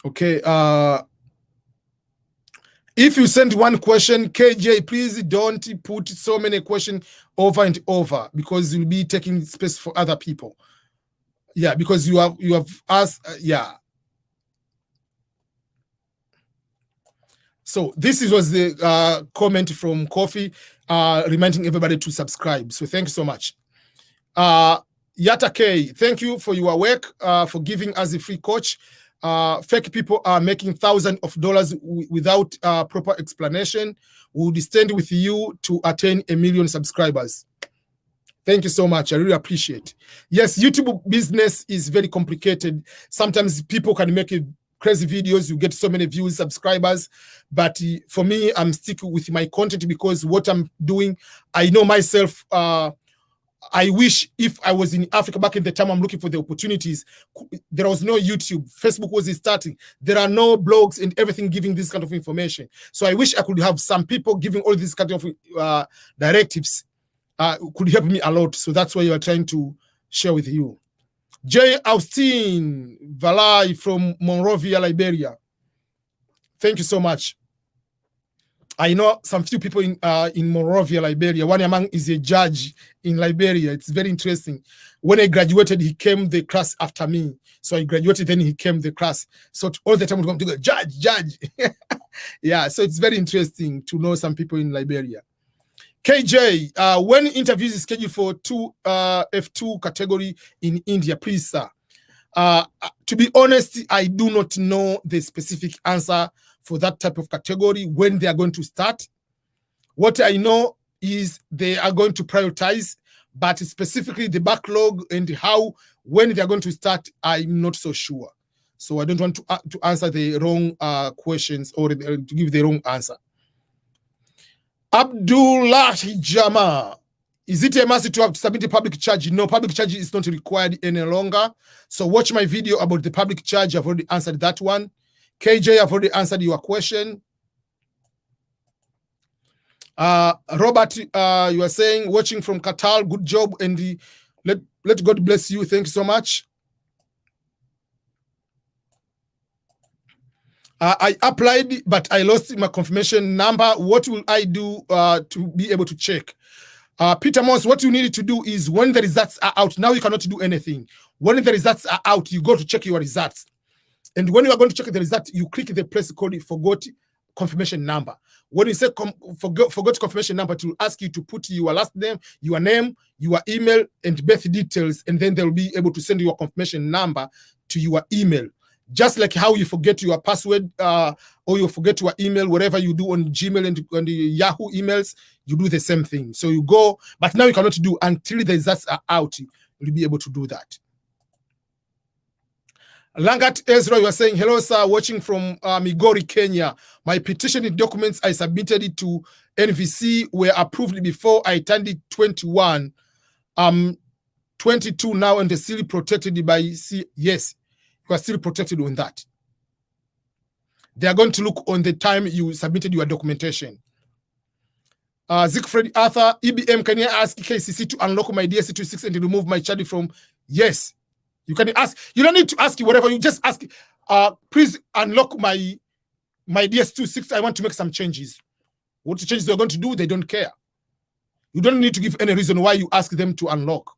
Okay, if you send one question, KJ, please don't put so many questions over and over because you'll be taking space for other people. Yeah, because you have asked, yeah. So this was the comment from Kofi, reminding everybody to subscribe. So thank you so much. Yata K, thank you for your work, for giving us a free coach. Fake people are making thousands of dollars without proper explanation. We would stand with you to attain 1 million subscribers. Thank you so much. I really appreciate. Yes, YouTube business is very complicated. Sometimes people can make crazy videos. You get so many views, subscribers. But for me, I'm sticking with my content because what I'm doing, I know myself. I wish if I was in Africa back in the time I'm looking for the opportunities, there was no YouTube, Facebook was starting, there are no blogs and everything giving this kind of information. So I wish I could have some people giving all these kind of directives, could help me a lot. So that's why you are trying to share with you. J. Austin Valai from Monrovia, Liberia. Thank you so much. I know some few people in Monrovia, Liberia. One among is a judge in Liberia. It's very interesting. When I graduated, he came the class after me. So I graduated, then he came the class. So all the time we come to go, judge. Yeah, so it's very interesting to know some people in Liberia. KJ, when interviews is scheduled for F2 category in India, please, sir. To be honest, I do not know the specific answer for that type of category, when they are going to start. What I know is they are going to prioritize, but specifically the backlog and when they are going to start, I'm not so sure. So I don't want to answer the wrong questions or to give the wrong answer. Abdullah Jama, is it a must to have to submit a public charge? No, public charge is not required any longer. So watch my video about the public charge. I've already answered that one. KJ, I've already answered your question. Robert, you are saying, watching from Qatar, good job, and let God bless you. Thank you so much. I applied, but I lost my confirmation number. What will I do to be able to check? Peter Moss, what you need to do is when the results are out, now you cannot do anything. When the results are out, you go to check your results. And when you are going to check the result, you click the place called forgot confirmation number. When you say forgot confirmation number, it will ask you to put your last name, your email, and birth details, and then they'll be able to send you a confirmation number to your email. Just like how you forget your password or you forget your email, whatever you do on Gmail and the Yahoo emails, you do the same thing. So you go, but now you cannot do until the results are out. You'll be able to do that. Langat Ezra, you are saying, hello, sir, watching from Migori, Kenya. My petition documents I submitted to NVC were approved before I turned 21. I'm 22 now and still protected by yes, you are still protected on that. They are going to look on the time you submitted your documentation. Siegfried Arthur, EBM, can you ask KCC to unlock my DS26 and remove my child from? Yes. You can ask. You don't need to ask you whatever. You just ask, please unlock my DS26. I want to make some changes. What changes they're going to do, they don't care. You don't need to give any reason why you ask them to unlock.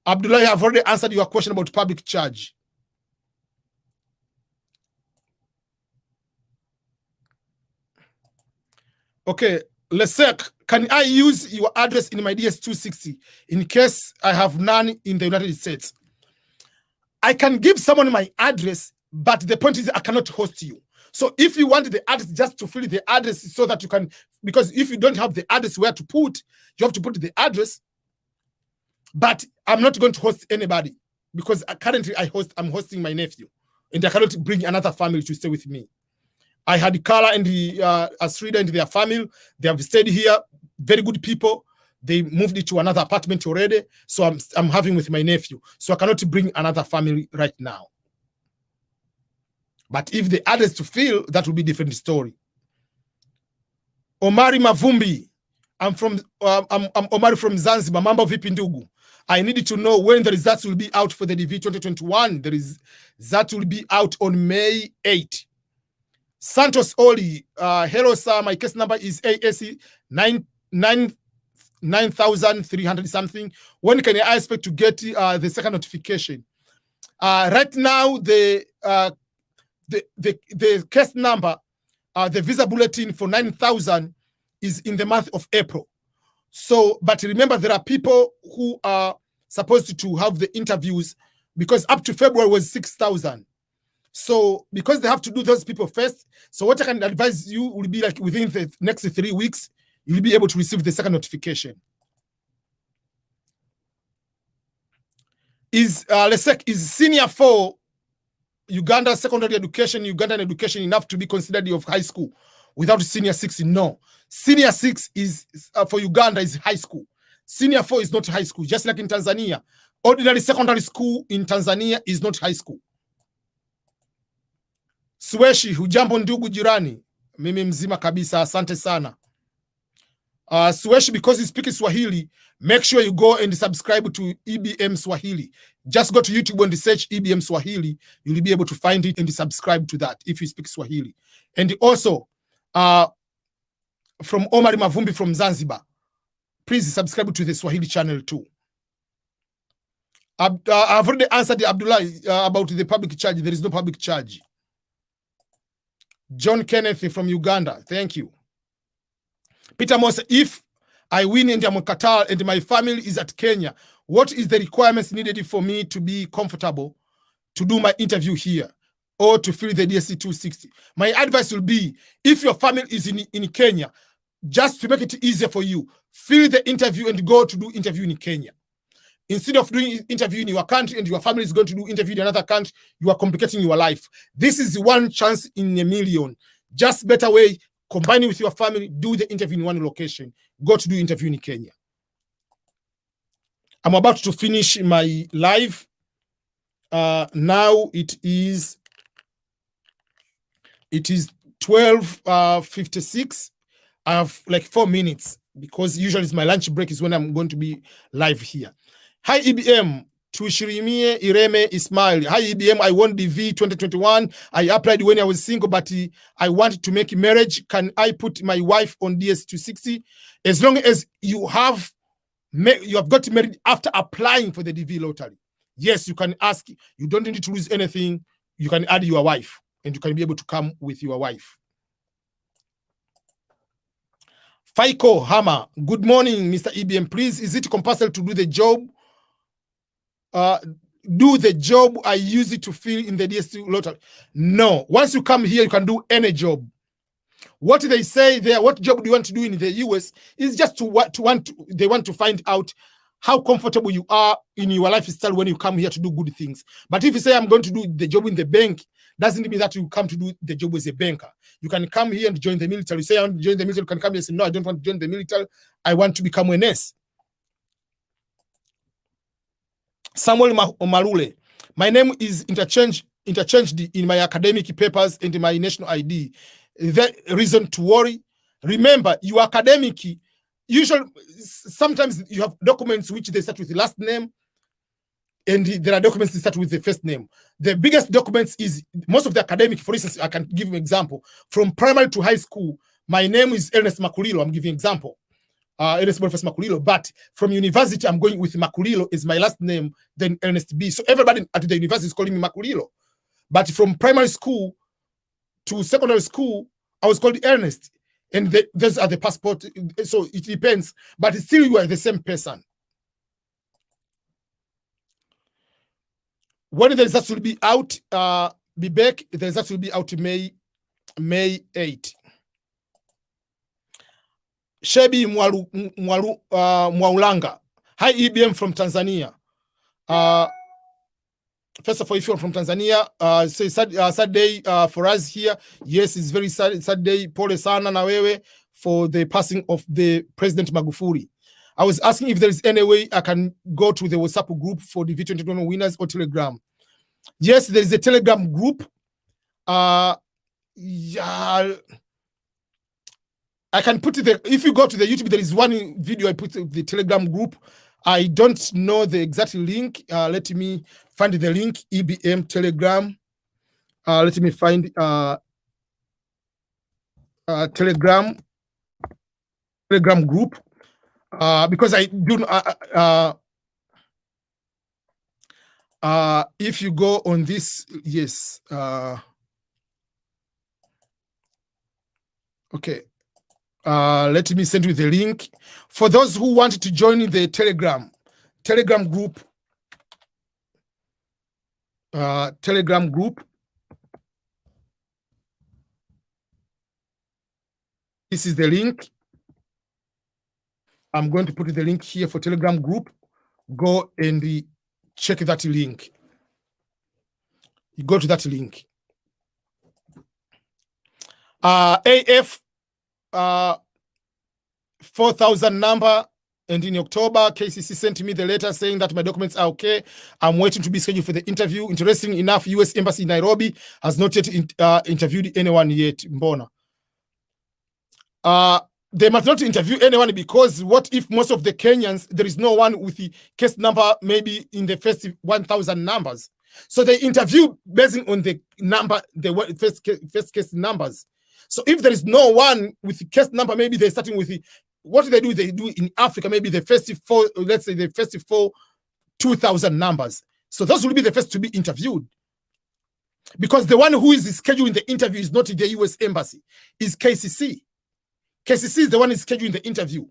Abdullah, I have already answered your question about public charge. Okay, Lesek, can I use your address in my DS260 in case I have none in the United States? I can give someone my address, but the point is I cannot host you. So if you want the address, just to fill the address so that you can, because if you don't have the address where to put, you have to put the address. But I'm not going to host anybody because currently I'm hosting my nephew, and I cannot bring another family to stay with me. I had Carla and Asrida and their family. They have stayed here. Very good people. They moved it to another apartment already. So I'm having with my nephew. So I cannot bring another family right now. But if the address to fill, that will be a different story. Omari Mavumbi. I'm Omari from Zanzibar. Mambo vipi ndugu? I needed to know when the results will be out for the DV 2021. That will be out on May 8. Santos Oli, hello sir, my case number is ASC 9,300 something. When can I expect to get the second notification? Right now, the case number, the visa bulletin for 9,000 is in the month of April. So, but remember, there are people who are supposed to have the interviews because up to February was 6,000. So, because they have to do those people first, so what I can advise you will be like within the next 3 weeks, you'll be able to receive the second notification. Lesek, is senior 4 Uganda secondary education, Ugandan education enough to be considered of high school without senior 6? No. Senior 6 is for Uganda is high school. Senior 4 is not high school, just like in Tanzania. Ordinary secondary school in Tanzania is not high school. Sweshi, hujambo ndugu jirani? Mimi mzima kabisa, asante sana. Sweshi, because you speak Swahili, make sure you go and subscribe to EBM Swahili. Just go to YouTube and search EBM Swahili. You'll be able to find it and subscribe to that if you speak Swahili. And also, from Omar Mavumbi from Zanzibar, please subscribe to the Swahili channel too. I've already answered Abdullah about the public charge. There is no public charge. John Kenneth from Uganda, thank you. Peter Mose, if I win and I'm in Qatar and my family is at Kenya, what is the requirements needed for me to be comfortable to do my interview here or to fill the DSC 260? My advice will be, if your family is in Kenya, just to make it easier for you, fill the interview and go to do interview in Kenya. Instead of doing interview in your country and your family is going to do interview in another country, you are complicating your life. This is one chance in a million. Just better way, combine it with your family, do the interview in one location, go to do interview in Kenya. I'm about to finish my live. Now it is 12:56. I have like 4 minutes because usually it's my lunch break is when I'm going to be live here. Hi EBM, Tuishirimie Ireme Ismail. Hi EBM, I won DV 2021. I applied when I was single, but I wanted to make marriage. Can I put my wife on DS 260? As long as you have got married after applying for the DV lottery, yes, you can ask. You don't need to lose anything. You can add your wife, and you can be able to come with your wife. Faiko Hammer, good morning, Mr. EBM. Please, is it compulsory to do the job? Do the job I use it to fill in the DSC lottery? No. Once you come here, you can do any job. What they say there, what job do you want to do in the US is just they want to find out how comfortable you are in your lifestyle when you come here to do good things. But if you say I'm going to do the job in the bank, doesn't mean that you come to do the job as a banker. You can come here and join the military. You say I want to join the military, you can come here and say, no, I don't want to join the military. I want to become a nurse. Samuel Marule, my name is interchanged in my academic papers and my national ID. Is there reason to worry? Remember, your academic, usually, sometimes you have documents which they start with the last name, and there are documents that start with the first name. The biggest documents is most of the academic. For instance, I can give an example. From primary to high school, my name is Ernest Makulilo. I'm giving an example. Ernest Boniface Makulilo, but from university, I'm going with Makulilo is my last name, then Ernest B. So everybody at the university is calling me Makulilo. But from primary school to secondary school, I was called Ernest. And those are the passport. So it depends, but still you are the same person. When the results will be out, be back, the results will be out May 8. Shebi Mwaulanga. Hi, EBM from Tanzania. First of all, if you're from Tanzania, say sad day for us here. Yes, it's very sad day. Pole sana na wewe for the passing of the President Magufuli. I was asking if there is any way I can go to the WhatsApp group for the V2021 winners or Telegram. Yes, there is a Telegram group. Yeah. I can put it there. If you go to the YouTube, there is one video I put the Telegram group. I don't know the exact link. Let me find the link, EBM Telegram. Let me find Telegram group. Because I do if you go on this, yes. Okay. Let me send you the link. For those who want to join the Telegram group, this is the link. I'm going to put the link here for Telegram group. Go and check that link. You go to that link. AF 4000 number And in October, KCC sent me the letter saying that my documents are okay. I'm waiting to be scheduled for the interview. Interesting enough, U.S. Embassy in Nairobi has not yet interviewed anyone yet. Mbona. They must not interview anyone, because what if most of the Kenyans, there is no one with the case number maybe in the first 1,000 numbers. So they interview based on the number, the first case numbers. So if there is no one with the case number, maybe they're starting with the, what do? They do in Africa, maybe the first four, let's say the first 2,000 numbers. So those will be the first to be interviewed. Because the one who is scheduling the interview is not the US Embassy, is KCC. KCC is the one who is scheduling the interview.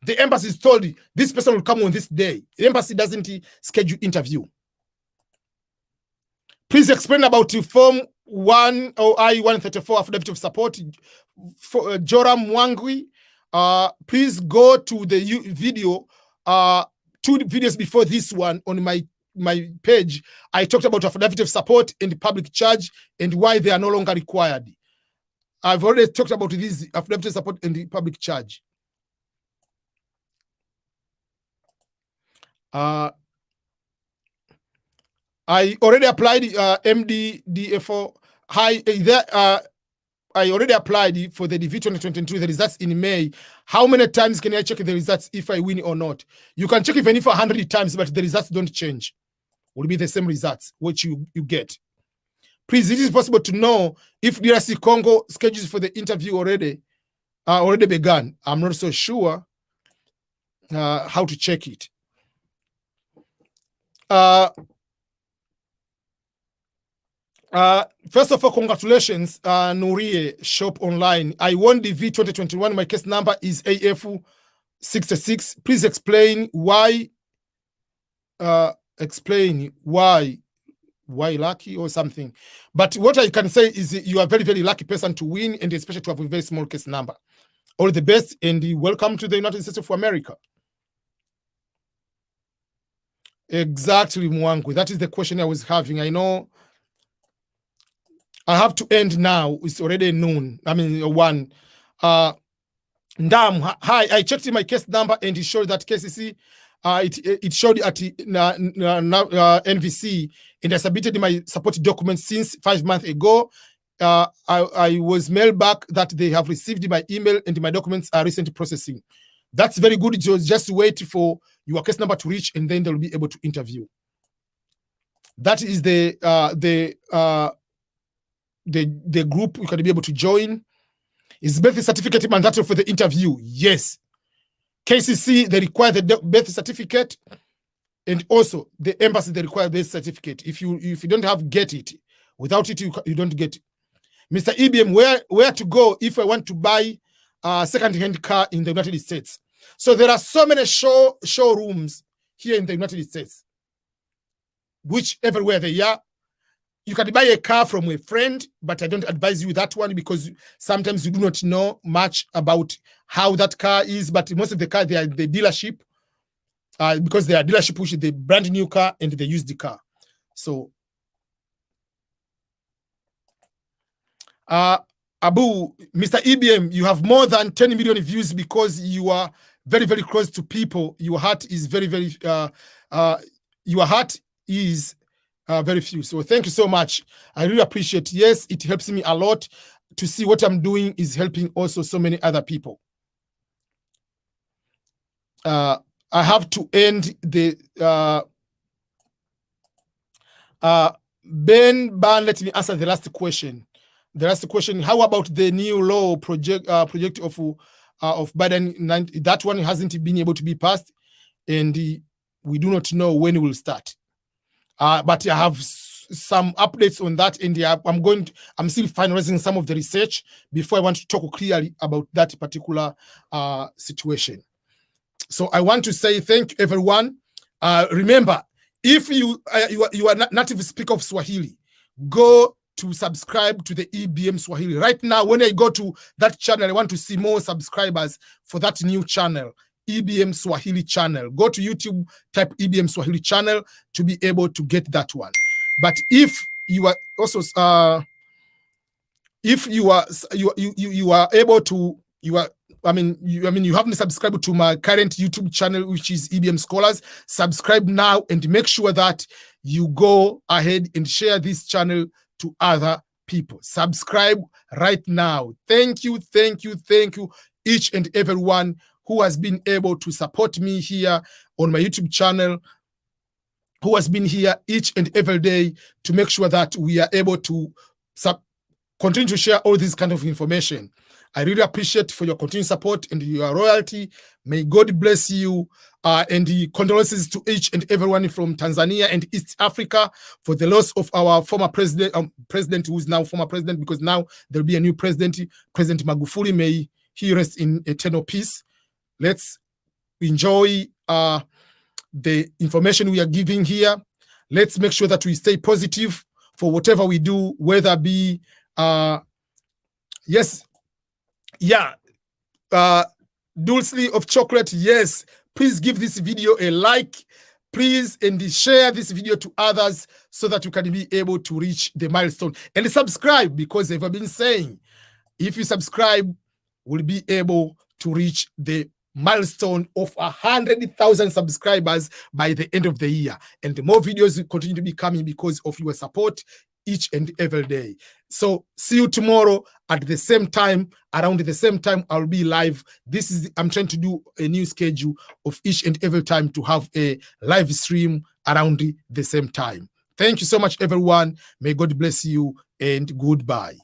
The embassy is told this person will come on this day. The embassy doesn't schedule interview. Please explain about Form 1 or I-134 affidavit of support for Joram Wangui. Please go to the video, 2 videos before this one on my page. I talked about affidavit of support and the public charge and why they are no longer required. I've already talked about this affidavit of support and the public charge. I already applied MDDFO. I already applied for the DV 2022, the results in May. How many times can I check the results if I win or not? You can check even if 100 times, but the results don't change. Will be the same results which you get. Please, it is possible to know if DRC Congo schedules for the interview already begun. I'm not so sure how to check it. First of all, congratulations, Nurie Shop Online. I won the V 2021. My case number is AF66. Please explain why. Why lucky or something. But what I can say is you are a very, very lucky person to win, and especially to have a very small case number. All the best, and welcome to the United States of America. Exactly, Mwangu. That is the question I was having. I know I have to end now. It's already noon. I mean, 1. Ndam, hi. I checked my case number, and it showed that KCC, it showed at NVC, and I submitted my support documents since 5 months ago. I was mailed back that they have received my email and my documents are recently processing. That's very good. Just wait for your case number to reach, and then they'll be able to interview. That is the group you can be able to join. Is birth certificate mandatory for the interview? Yes. KCC, they require the birth certificate, and also the embassy, they require birth certificate. If you don't have, get it. Without it, you don't get it. Mr. EBM, where to go if I want to buy a second-hand car in the United States? So there are so many showrooms here in the United States, which everywhere they are. You can buy a car from a friend, but I don't advise you that one because sometimes you do not know much about how that car is. But most of the car, they are the dealership, because they are dealership, which is the brand new car and they use the car. So, Abu, Mr. EBM, you have more than 10 million views because you are very, very close to people. Your heart is very, very, your heart is very few. So thank you so much. I really appreciate it. Yes, it helps me a lot to see what I'm doing is helping also so many other people. I have to end the Ben Ban. Let me answer the last question. The last question: how about the new law project of Biden? That one hasn't been able to be passed, and we do not know when it will start. But I have some updates on that, and I'm still finalizing some of the research before I want to talk clearly about that particular situation. So I want to say thank you, everyone. Remember, if you are not native speaker of Swahili, go to subscribe to the EBM Swahili. Right now, when I go to that channel, I want to see more subscribers for that new channel, EBM Swahili channel. Go to YouTube, type EBM Swahili channel to be able to get that one. But if you are also you are able to, you haven't subscribed to my current YouTube channel, which is EBM Scholars, subscribe now and make sure that you go ahead and share this channel to other people. Subscribe right now. Thank you, each and everyone who has been able to support me here on my YouTube channel, who has been here each and every day to make sure that we are able to continue to share all this kind of information. I really appreciate for your continued support and your loyalty. May God bless you. And the condolences to each and everyone from Tanzania and East Africa for the loss of our former president, who is now former president, because now there'll be a new president, President Magufuli. May he rest in eternal peace. Let's enjoy the information we are giving here. Let's make sure that we stay positive for whatever we do, whether be Dulce of chocolate, yes. Please give this video a like, please, and share this video to others so that you can be able to reach the milestone. And subscribe, because I've been saying, if you subscribe, we'll be able to reach the milestone of 100,000 subscribers by the end of the year. And the more videos will continue to be coming because of your support each and every day. So see you tomorrow at the same time. Around the same time, I'll be live. I'm trying to do a new schedule of each and every time to have a live stream around the same time. Thank you so much, everyone. May God bless you, and goodbye.